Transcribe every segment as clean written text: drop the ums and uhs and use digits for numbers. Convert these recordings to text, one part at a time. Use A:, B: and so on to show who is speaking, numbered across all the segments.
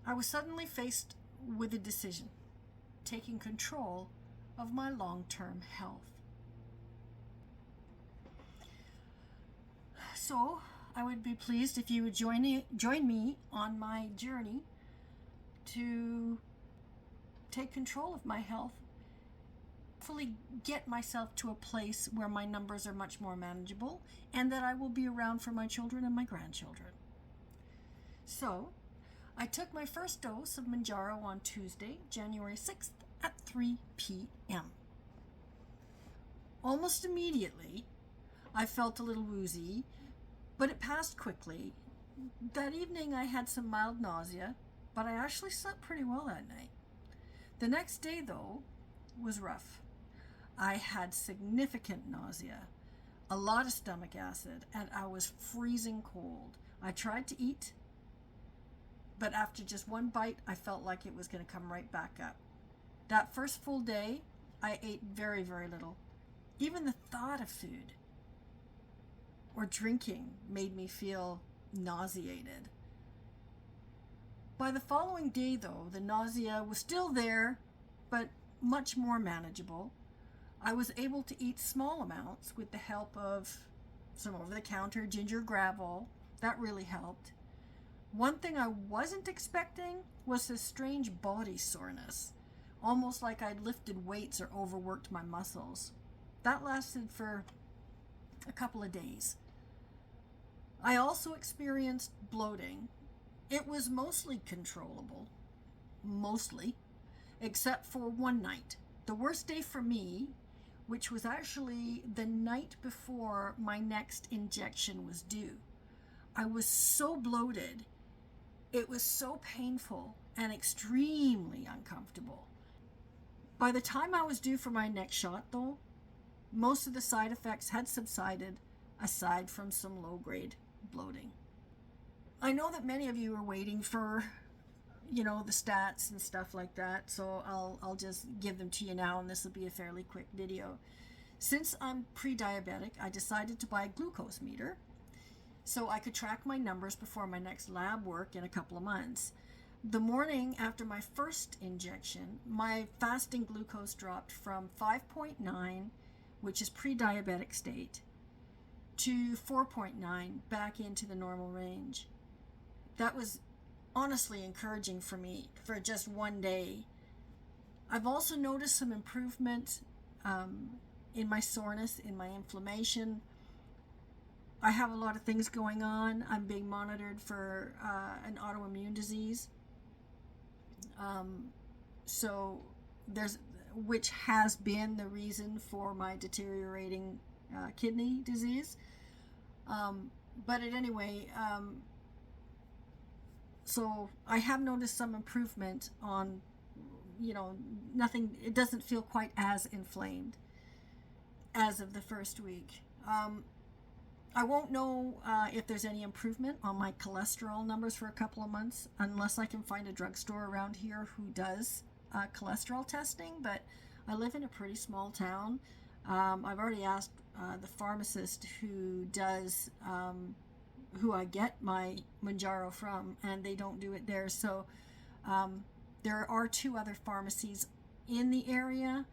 A: I was suddenly faced with a decision, taking control of my long-term health. So I would be pleased if you would join me on my journey to take control of my health, hopefully get myself to a place where my numbers are much more manageable and that I will be around for my children and my grandchildren. So I took my first dose of Mounjaro on Tuesday, January 6th at 3 p.m. Almost immediately, I felt a little woozy, but it passed quickly. That evening I had some mild nausea, but I actually slept pretty well that night. The next day, though, was rough. I had significant nausea, a lot of stomach acid, and I was freezing cold. I tried to eat, but after just one bite, I felt like it was going to come right back up. That first full day, I ate very, very little. Even the thought of food or drinking made me feel nauseated. By the following day, though, the nausea was still there, but much more manageable. I was able to eat small amounts with the help of some over-the-counter ginger gravel. That really helped. One thing I wasn't expecting was this strange body soreness, almost like I'd lifted weights or overworked my muscles. That lasted for a couple of days. I also experienced bloating. It was mostly controllable, except for one night. The worst day for me, which was actually the night before my next injection was due. I was so bloated. It was so painful and extremely uncomfortable. By the time I was due for my next shot, though, most of the side effects had subsided, aside from some low-grade bloating. I know that many of you are waiting for, the stats and stuff like that, so I'll just give them to you now, and this will be a fairly quick video. Since I'm pre-diabetic, I decided to buy a glucose meter so I could track my numbers before my next lab work in a couple of months. The morning after my first injection, my fasting glucose dropped from 5.9, which is pre-diabetic state, to 4.9, back into the normal range. That was honestly encouraging for me for just one day. I've also noticed some improvement in my soreness, in my inflammation. I have a lot of things going on. I'm being monitored for an autoimmune disease. Which has been the reason for my deteriorating kidney disease. But at anyway, so I have noticed some improvement on, nothing, it doesn't feel quite as inflamed as of the first week. I won't know if there's any improvement on my cholesterol numbers for a couple of months unless I can find a drugstore around here who does cholesterol testing, but I live in a pretty small town. I've already asked the pharmacist who does, who I get my Mounjaro from, and they don't do it there. So there are 2 other pharmacies in the area,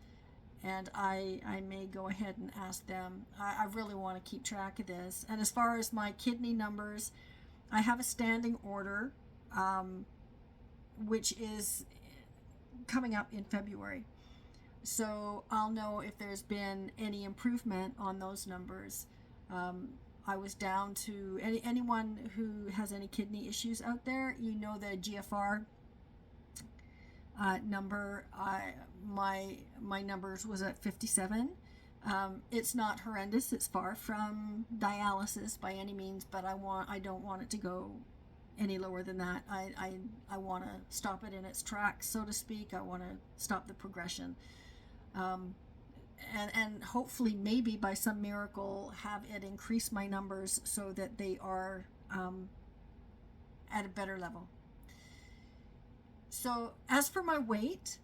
A: and I may go ahead and ask them. I really want to keep track of this. And as far as my kidney numbers, I have a standing order, which is coming up in February. So I'll know if there's been any improvement on those numbers. I was down to anyone who has any kidney issues out there, the GFR number. My numbers was at 57. It's not horrendous. It's far from dialysis by any means, but I don't want it to go any lower than that. I want to stop it in its tracks, so to speak. I want to stop the progression. And hopefully maybe by some miracle have it increase my numbers so that they are at a better level. So as for my weight,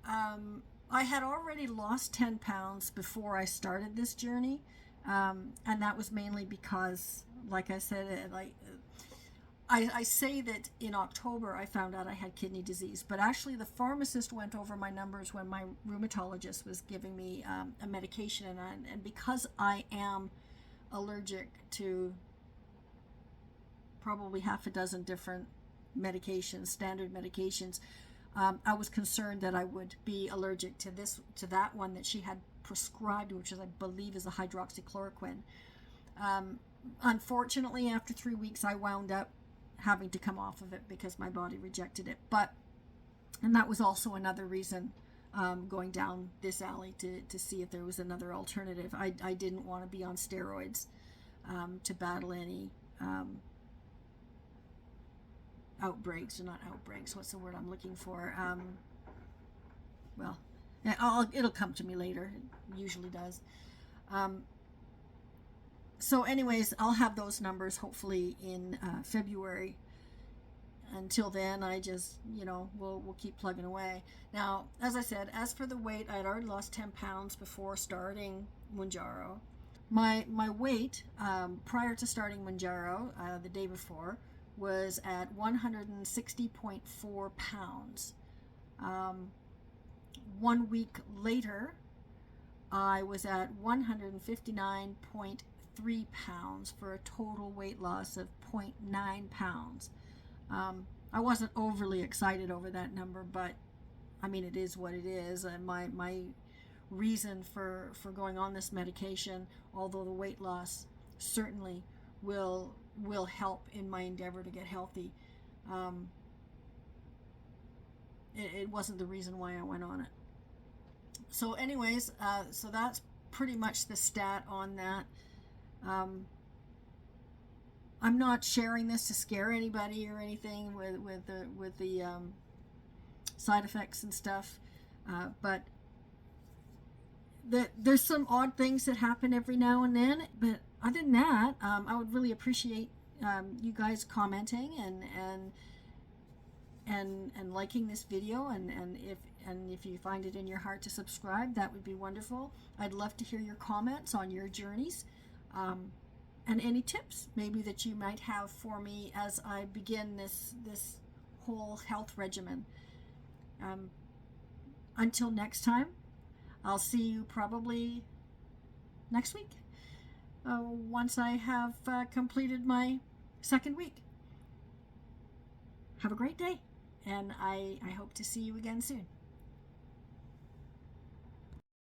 A: I had already lost 10 pounds before I started this journey, and that was mainly because, like I said, I say that in October I found out I had kidney disease, but actually the pharmacist went over my numbers when my rheumatologist was giving me a medication, and because I am allergic to probably half a dozen different medications, standard medications, I was concerned that I would be allergic to that one that she had prescribed, which is, I believe, is a hydroxychloroquine. Unfortunately, after 3 weeks, I wound up having to come off of it because my body rejected it. And that was also another reason going down this alley to see if there was another alternative. I didn't want to be on steroids to battle any outbreaks, or not outbreaks, what's the word I'm looking for? Well, it'll come to me later. It usually does. So anyways, I'll have those numbers hopefully in February. Until then, I just, we'll keep plugging away. Now, as I said, as for the weight, I had already lost 10 pounds before starting Mounjaro. My weight prior to starting Mounjaro, the day before, was at 160.4 pounds. 1 week later, I was at 159.3 pounds for a total weight loss of 0.9 pounds. I wasn't overly excited over that number, but I mean, it is what it is. And my reason for going on this medication, although the weight loss certainly will help in my endeavor to get healthy, it wasn't the reason why I went on it. So anyways, so that's pretty much the stat on that. I'm not sharing this to scare anybody or anything with the side effects and stuff, but there's some odd things that happen every now and then. But other than that, I would really appreciate you guys commenting and liking this video, and if you find it in your heart to subscribe, that would be wonderful. I'd love to hear your comments on your journeys, and any tips maybe that you might have for me as I begin this whole health regimen. Until next time, I'll see you probably next week, once I have completed my second week. Have a great day, and I hope to see you again soon.